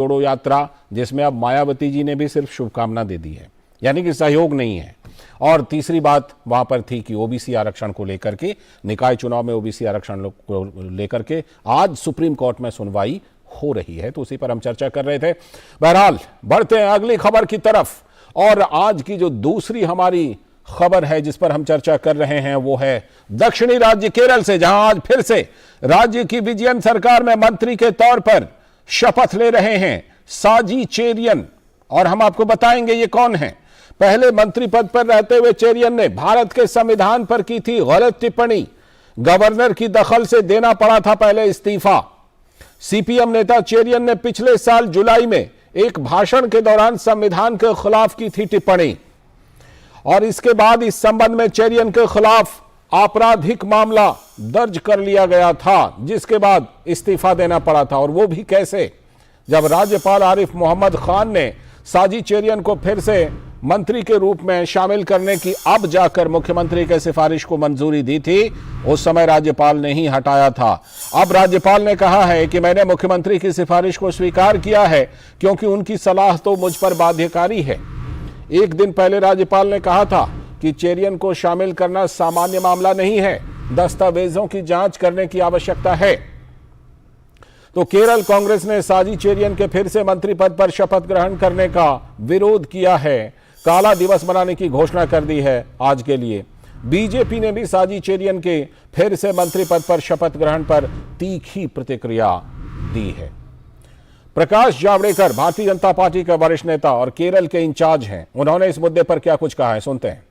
जोड़ो यात्रा, जिसमें अब मायावती जी ने भी सिर्फ शुभकामना दे दी है, यानी कि सहयोग नहीं है। और तीसरी बात वहां पर थी कि ओबीसी आरक्षण को लेकर के, निकाय चुनाव में ओबीसी आरक्षण को लेकर के आज सुप्रीम कोर्ट में सुनवाई हो रही है, तो उसी पर हम चर्चा कर रहे थे। बहरहाल बढ़ते हैं अगली खबर की तरफ, और आज की जो दूसरी हमारी खबर है जिस पर हम चर्चा कर रहे हैं वो है दक्षिणी राज्य केरल से, जहां आज फिर से राज्य की विजयन सरकार में मंत्री के तौर पर शपथ ले रहे हैं साजी चेरियन। और हम आपको बताएंगे ये कौन है। पहले मंत्री पद पर रहते हुए चेरियन ने भारत के संविधान पर की थी गलत टिप्पणी, गवर्नर की दखल से देना पड़ा था पहले इस्तीफा। सीपीएम नेता चेरियन ने पिछले साल जुलाई में एक भाषण के दौरान संविधान के खिलाफ की थी टिप्पणी, और इसके बाद इस संबंध में चेरियन के खिलाफ आपराधिक मामला दर्ज कर लिया गया था, जिसके बाद इस्तीफा देना पड़ा था। और वो भी कैसे, जब राज्यपाल आरिफ मोहम्मद खान ने साजी चेरियन को फिर से मंत्री के रूप में शामिल करने की अब जाकर मुख्यमंत्री के सिफारिश को मंजूरी दी थी, उस समय राज्यपाल ने ही हटाया था। अब राज्यपाल ने कहा है कि मैंने मुख्यमंत्री की सिफारिश को स्वीकार किया है क्योंकि उनकी सलाह तो मुझ पर बाध्यकारी है। एक दिन पहले राज्यपाल ने कहा था कि चेरियन को शामिल करना सामान्य मामला नहीं है, दस्तावेजों की जांच करने की आवश्यकता है। तो केरल कांग्रेस ने साजी चेरियन के फिर से मंत्री पद पर शपथ ग्रहण करने का विरोध किया है, काला दिवस मनाने की घोषणा कर दी है आज के लिए। बीजेपी ने भी साजी चेरियन के फिर से मंत्री पद पर शपथ ग्रहण पर तीखी प्रतिक्रिया दी है। प्रकाश जावड़ेकर भारतीय जनता पार्टी के वरिष्ठ नेता और केरल के इंचार्ज हैं, उन्होंने इस मुद्दे पर क्या कुछ कहा है, सुनते हैं।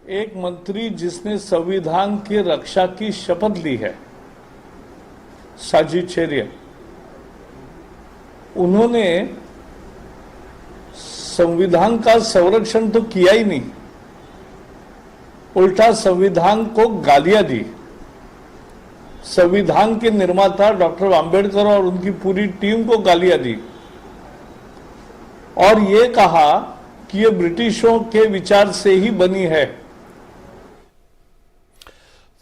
एक मंत्री जिसने संविधान की रक्षा की शपथ ली है, साजी चेरियन, उन्होंने संविधान का संरक्षण तो किया ही नहीं, उल्टा संविधान को गालियां दी। संविधान के निर्माता डॉक्टर आंबेडकर और उनकी पूरी टीम को गालियां दी, और ये कहा कि ये ब्रिटिशों के विचार से ही बनी है।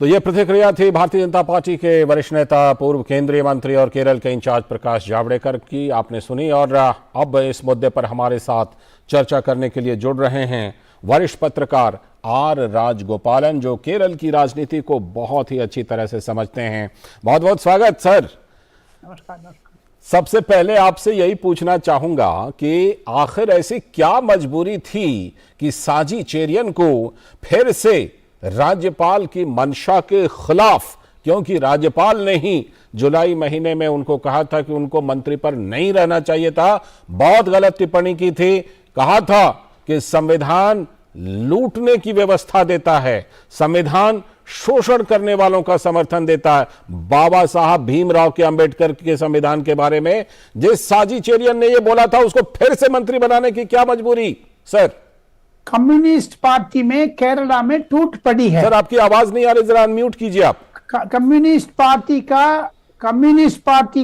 तो यह प्रतिक्रिया थी भारतीय जनता पार्टी के वरिष्ठ नेता, पूर्व केंद्रीय मंत्री और केरल के इंचार्ज प्रकाश जावड़ेकर की, आपने सुनी। और अब इस मुद्दे पर हमारे साथ चर्चा करने के लिए जुड़ रहे हैं वरिष्ठ पत्रकार आर राजगोपालन, जो केरल की राजनीति को बहुत ही अच्छी तरह से समझते हैं। बहुत बहुत स्वागत सर। नमस्कार। सबसे पहले आपसे यही पूछना चाहूंगा कि आखिर ऐसी क्या मजबूरी थी कि साजी चेरियन को फिर से राज्यपाल की मंशा के खिलाफ, क्योंकि राज्यपाल ने ही जुलाई महीने में उनको कहा था कि उनको मंत्री पर नहीं रहना चाहिए था, बहुत गलत टिप्पणी की थी, कहा था कि संविधान लूटने की व्यवस्था देता है, संविधान शोषण करने वालों का समर्थन देता है। बाबा साहब भीमराव के अंबेडकर के संविधान के बारे में जिस साजी चेरियन ने यह बोला था, उसको फिर से मंत्री बनाने की क्या मजबूरी सर? कम्युनिस्ट पार्टी में केरला में टूट पड़ी है। सर आपकी आवाज नहीं आ रही, जरा अनम्यूट कीजिए आप। कम्युनिस्ट पार्टी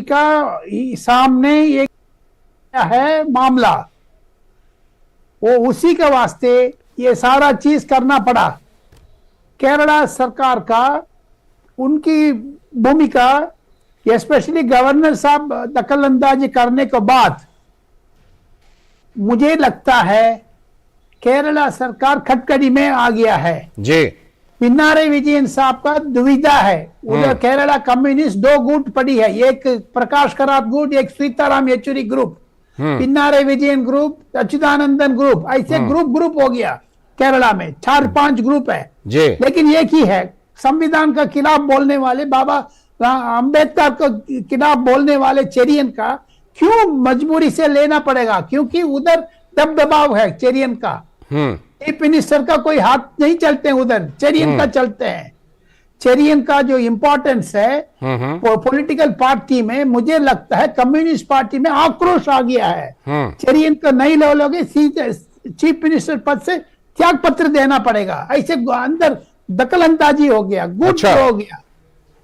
का सामने एक है मामला, वो उसी के वास्ते ये सारा चीज करना पड़ा। केरला सरकार का, उनकी भूमिका, स्पेशली गवर्नर साहब दखल अंदाजी करने के बाद मुझे लगता है केरला सरकार खटकड़ी में आ गया है जी। पिनारे विजयन साहब का दुविधा है। उधर केरला कम्युनिस्ट दो गुट पड़ी है, एक प्रकाश करात गुट, एक Sitaram Yechury group, Pinarayi Vijayan group, Achuthanandan group, ऐसे ग्रुप हो गया केरला में। 4-5 ग्रुप है जी। लेकिन एक ही है, संविधान का खिलाफ बोलने वाले, बाबा अंबेडकर को खिलाफ बोलने वाले चेरियन का क्यों मजबूरी से लेना पड़ेगा? क्योंकि उधर दबदबाव है चेरियन का। चीफ मिनिस्टर का कोई हाथ नहीं चलते, उधर चेरियन का चलते हैं। चेरियन का जो इंपॉर्टेंस है पॉलिटिकल पार्टी में, मुझे लगता है कम्युनिस्ट पार्टी में आक्रोश आ गया है। चेरियन को नहीं लोगे, चीफ मिनिस्टर पद से त्याग पत्र देना पड़ेगा, ऐसे अंदर दखल अंदाजी हो गया, गुट हो गया।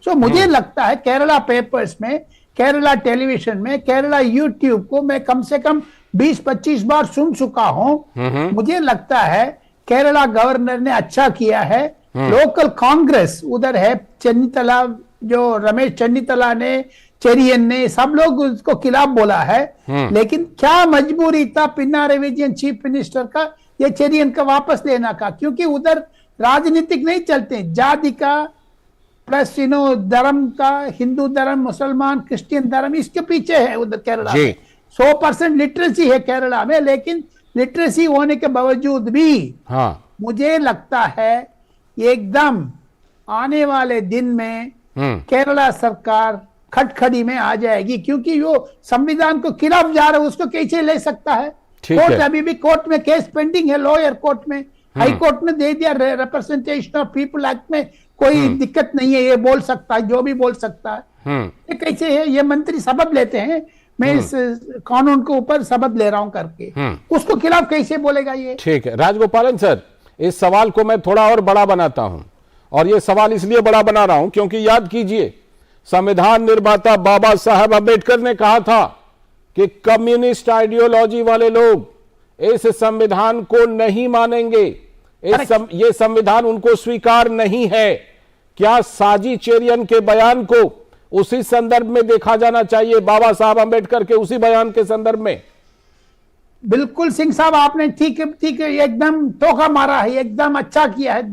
सो मुझे लगता है केरला पेपर्स में, केरला टेलीविजन में, केरला यूट्यूब को मैं कम से कम 20-25 बार सुन चुका हूं। मुझे लगता है केरला गवर्नर ने अच्छा किया है। लोकल कांग्रेस उधर है, चन्नीतला, जो रमेश चन्नीतला ने चेरियन ने, सब लोग उसको खिलाफ बोला है। लेकिन क्या मजबूरी था पिनारे विजयन चीफ मिनिस्टर का ये चेरियन का वापस लेना का? क्योंकि उधर राजनीतिक नहीं चलते, जाति का प्लस धर्म का, हिंदू धर्म, मुसलमान, क्रिश्चियन धर्म, इसके पीछे है उधर केरला में। 100% लिटरेसी है केरला में, लेकिन लिटरेसी होने के बावजूद भी मुझे लगता है एकदम आने वाले दिन में केरला सरकार खटखड़ी में आ जाएगी, क्योंकि वो संविधान को खिलाफ जा रहा है, उसको कैसे ले सकता है? कोर्ट अभी भी कोर्ट में केस पेंडिंग है, लोअर कोर्ट में, हाई कोर्ट ने दे दिया रिप्रेजेंटेशन ऑफ पीपल एक्ट में कोई दिक्कत नहीं है, ये बोल सकता है, जो भी बोल सकता है। ये कैसे है? ये मंत्री शपथ लेते हैं, मैं इस कानून के ऊपर शपथ ले रहा हूं करके, उसको खिलाफ कैसे बोलेगा ये? ठीक है राजगोपालन सर, इस सवाल को मैं थोड़ा और बड़ा बनाता हूं, और ये सवाल इसलिए बड़ा बना रहा हूं क्योंकि याद कीजिए संविधान निर्माता बाबा साहब अम्बेडकर ने कहा था कि कम्युनिस्ट आइडियोलॉजी वाले लोग इस संविधान को नहीं मानेंगे, ये संविधान उनको स्वीकार नहीं है। क्या साजी चेरियन के बयान को उसी संदर्भ में देखा जाना चाहिए, बाबा साहब अम्बेडकर के उसी बयान के संदर्भ में? बिल्कुल सिंह साहब, आपने ठीक है एकदम टोका मारा है, एकदम अच्छा किया है,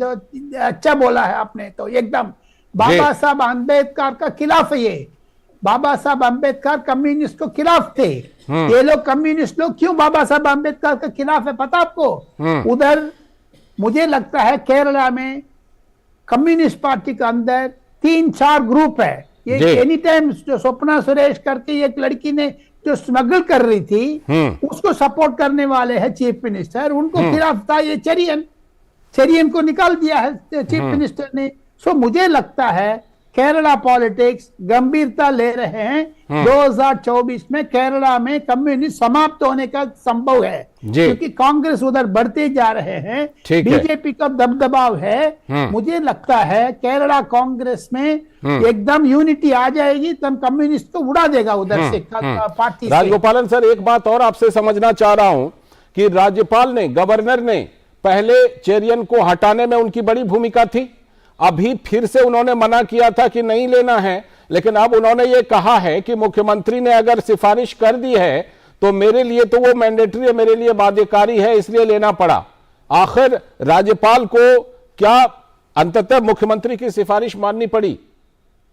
अच्छा बोला है आपने, तो एकदम बाबा साहब अम्बेडकर का खिलाफ है ये। बाबा साहब अम्बेडकर कम्युनिस्ट को खिलाफ थे। ये लोग कम्युनिस्ट लोग क्यों बाबा साहब अम्बेडकर के खिलाफ है पता आपको? उधर मुझे लगता है केरला में कम्युनिस्ट पार्टी के अंदर 3-4 ग्रुप है। ये एनी टाइम जो स्वप्ना सुरेश करके एक लड़की ने जो स्मगल कर रही थी, उसको सपोर्ट करने वाले हैं चीफ मिनिस्टर, उनको खिलाफ था ये चेरियन को निकाल दिया है चीफ मिनिस्टर ने। सो मुझे लगता है केरला पॉलिटिक्स गंभीरता ले रहे हैं। 2024 में केरला में कम्युनिस्ट समाप्त होने का संभव है, क्योंकि कांग्रेस उधर बढ़ते जा रहे हैं, बीजेपी का दबदबाव है। मुझे लगता है केरला कांग्रेस में एकदम यूनिटी आ जाएगी, तब कम्युनिस्ट को उड़ा देगा उधर से पार्टी। राजगोपालन सर, एक बात और आपसे समझना चाह रहा हूं कि राज्यपाल ने, गवर्नर ने पहले चेरियन को हटाने में उनकी बड़ी भूमिका थी, अभी फिर से उन्होंने मना किया था कि नहीं लेना है, लेकिन अब उन्होंने ये कहा है कि मुख्यमंत्री ने अगर सिफारिश कर दी है तो मेरे लिए तो वो मैंडेटरी है, मेरे लिए बाध्यकारी है, इसलिए लेना पड़ा। आखिर राज्यपाल को क्या अंततः मुख्यमंत्री की सिफारिश माननी पड़ी?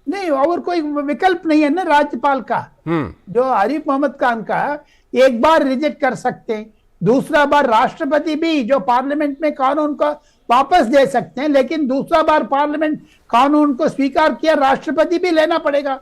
नहीं, और कोई विकल्प नहीं है ना राज्यपाल का। जो आरिफ मोहम्मद खान का एक बार रिजेक्ट कर सकते हैं, दूसरा बार राष्ट्रपति भी जो पार्लियामेंट में कानून को वापस दे सकते हैं, लेकिन दूसरा बार पार्लियामेंट कानून को स्वीकार किया, राष्ट्रपति भी लेना पड़ेगा।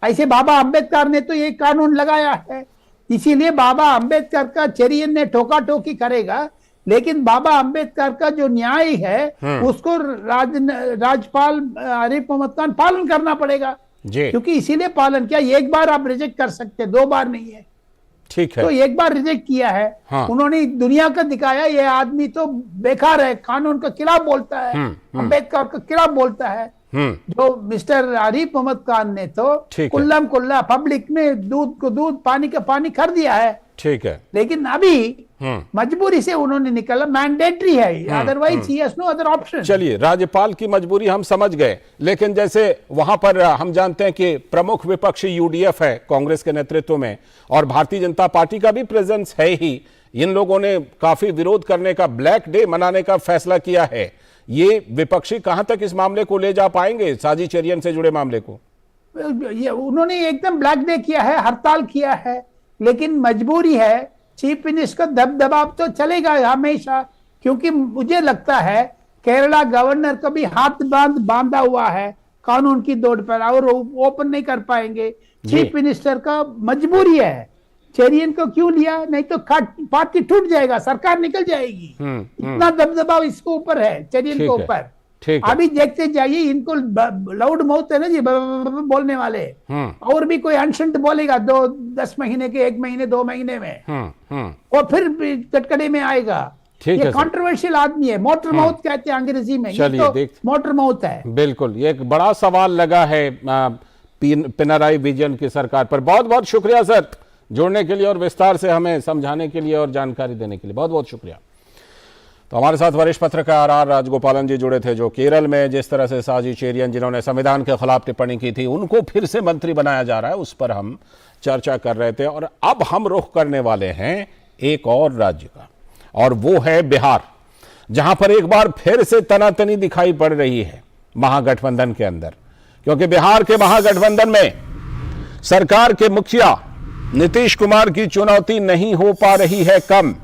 ऐसे बाबा अंबेडकर ने तो ये कानून लगाया है, इसीलिए बाबा अंबेडकर का चेरियन ने ठोका ठोकी करेगा, लेकिन बाबा अंबेडकर का जो न्याय है उसको राज्यपाल आरिफ मोहम्मद खान पालन करना पड़ेगा, क्योंकि इसीलिए पालन किया। एक बार आप रिजेक्ट कर सकते, 2 बार नहीं है। ठीक है, तो एक बार रिजेक्ट किया है। उन्होंने दुनिया का दिखाया ये आदमी तो बेकार है, कानून के खिलाफ बोलता है, अंबेडकर के खिलाफ बोलता है। जो मिस्टर आरिफ मोहम्मद खान ने तो कुल्लम कुल्ला पब्लिक में दूध को दूध, पानी का पानी कर दिया है। ठीक है, लेकिन अभी मजबूरी से उन्होंने निकला, मैंडेटरी है, otherwise he has no other option. चलिए, राज्यपाल की मजबूरी हम समझ गए, लेकिन जैसे वहां पर हम जानते हैं कि प्रमुख विपक्षी यूडीएफ है कांग्रेस के नेतृत्व में, और भारतीय जनता पार्टी का भी प्रेजेंस है ही। इन लोगों ने काफी विरोध करने का, ब्लैक डे मनाने का फैसला किया है। ये विपक्षी कहां तक इस मामले को ले जा पाएंगे, साजी चेरियन से जुड़े मामले को? ये उन्होंने एकदम ब्लैक डे किया है, हड़ताल किया है, लेकिन मजबूरी है। चीफ मिनिस्टर का दबदबाव तो चलेगा हमेशा, क्योंकि मुझे लगता है केरला गवर्नर को भी हाथ बांधा हुआ है कानून की दौड़ पर, और ओपन नहीं कर पाएंगे। चीफ मिनिस्टर का मजबूरी है। चेरियन को क्यों लिया? नहीं तो पार्टी टूट जाएगा, सरकार निकल जाएगी। इतना दबदबाव इसको ऊपर है, चेरियन के ऊपर। अभी देखते जाइए, इनको लाउड माउथ है ना जी, बोलने वाले, और भी कोई अनशंट बोलेगा 10 महीने के, 1 महीने 2 महीने में, और फिर कटकड़े में आएगा। ये कंट्रोवर्शियल आदमी है, मोटर माउथ कहते हैं अंग्रेजी में, ये तो मोटर माउथ है। बिल्कुल, ये एक बड़ा सवाल लगा है पिनाराई विजयन की सरकार पर। बहुत बहुत शुक्रिया सर, जुड़ने के लिए और विस्तार से हमें समझाने के लिए और जानकारी देने के लिए बहुत बहुत शुक्रिया। तो हमारे साथ वरिष्ठ पत्रकार आर राजगोपालन जी जुड़े थे, जो केरल में जिस तरह से साजी चेरियन जिन्होंने संविधान के खिलाफ टिप्पणी की थी, उनको फिर से मंत्री बनाया जा रहा है, उस पर हम चर्चा कर रहे थे। और अब हम रुख करने वाले हैं एक और राज्य का, और वो है बिहार, जहां पर एक बार फिर से तनातनी दिखाई पड़ रही है महागठबंधन के अंदर। क्योंकि बिहार के महागठबंधन में सरकार के मुखिया नीतीश कुमार की चुनौती नहीं हो पा रही है कम।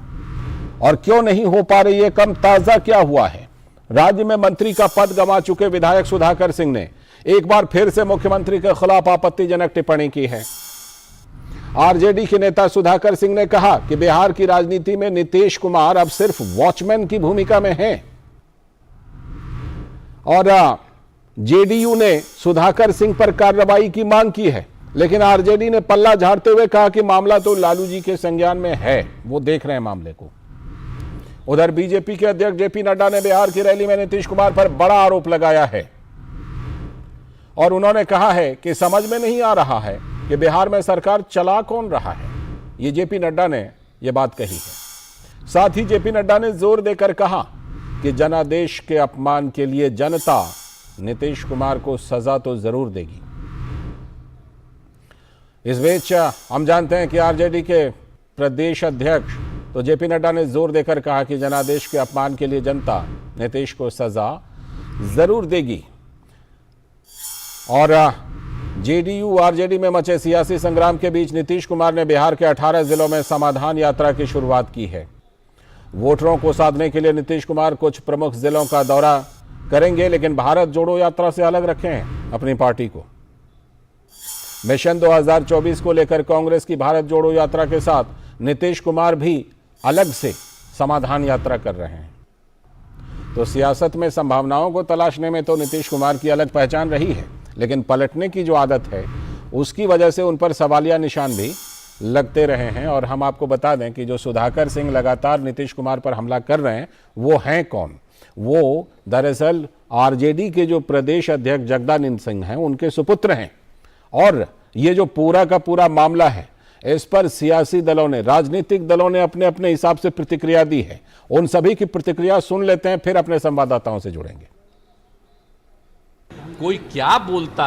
और क्यों नहीं हो पा रही है कम, ताजा क्या हुआ है? राज्य में मंत्री का पद गंवा चुके विधायक सुधाकर सिंह ने एक बार फिर से मुख्यमंत्री के खिलाफ आपत्तिजनक टिप्पणी की है। आरजेडी के नेता सुधाकर सिंह ने कहा कि बिहार की राजनीति में नीतीश कुमार अब सिर्फ वॉचमैन की भूमिका में हैं। और जेडीयू ने सुधाकर सिंह पर कार्रवाई की मांग की है, लेकिन आरजेडी ने पल्ला झाड़ते हुए कहा कि मामला तो लालू जी के संज्ञान में है, वो देख रहे हैं मामले को। उधर बीजेपी के अध्यक्ष जेपी नड्डा ने बिहार की रैली में नीतीश कुमार पर बड़ा आरोप लगाया है और उन्होंने कहा है कि समझ में नहीं आ रहा है कि बिहार में सरकार चला कौन रहा है। ये जेपी नड्डा ने यह बात कही है। साथ ही जेपी नड्डा ने जोर देकर कहा कि जनादेश के अपमान के लिए जनता नीतीश कुमार को सजा तो जरूर देगी। इस बीच हम जानते हैं कि आरजेडी के प्रदेश अध्यक्ष तो जेपी नड्डा ने जोर देकर कहा कि जनादेश के अपमान के लिए जनता नीतीश को सजा जरूर देगी। और जेडीयू आरजेडी में मचे सियासी संग्राम के बीच नीतीश कुमार ने बिहार के 18 जिलों में समाधान यात्रा की शुरुआत की है। वोटरों को साधने के लिए नीतीश कुमार कुछ प्रमुख जिलों का दौरा करेंगे, लेकिन भारत जोड़ो यात्रा से अलग रखे हैं अपनी पार्टी को। मिशन 2024 को लेकर कांग्रेस की भारत जोड़ो यात्रा के साथ नीतीश कुमार भी अलग से समाधान यात्रा कर रहे हैं। तो सियासत में संभावनाओं को तलाशने में तो नीतीश कुमार की अलग पहचान रही है, लेकिन पलटने की जो आदत है उसकी वजह से उन पर सवालिया निशान भी लगते रहे हैं। और हम आपको बता दें कि जो सुधाकर सिंह लगातार नीतीश कुमार पर हमला कर रहे हैं वो हैं कौन? वो दरअसल आरजेडी के जो प्रदेश अध्यक्ष जगदानंद सिंह हैं उनके सुपुत्र हैं। और ये जो पूरा का पूरा मामला है, इस पर सियासी दलों ने, राजनीतिक दलों ने अपने अपने हिसाब से प्रतिक्रिया दी है। उन सभी की प्रतिक्रिया सुन लेते हैं, फिर अपने संवाददाताओं से जुड़ेंगे। कोई क्या बोलता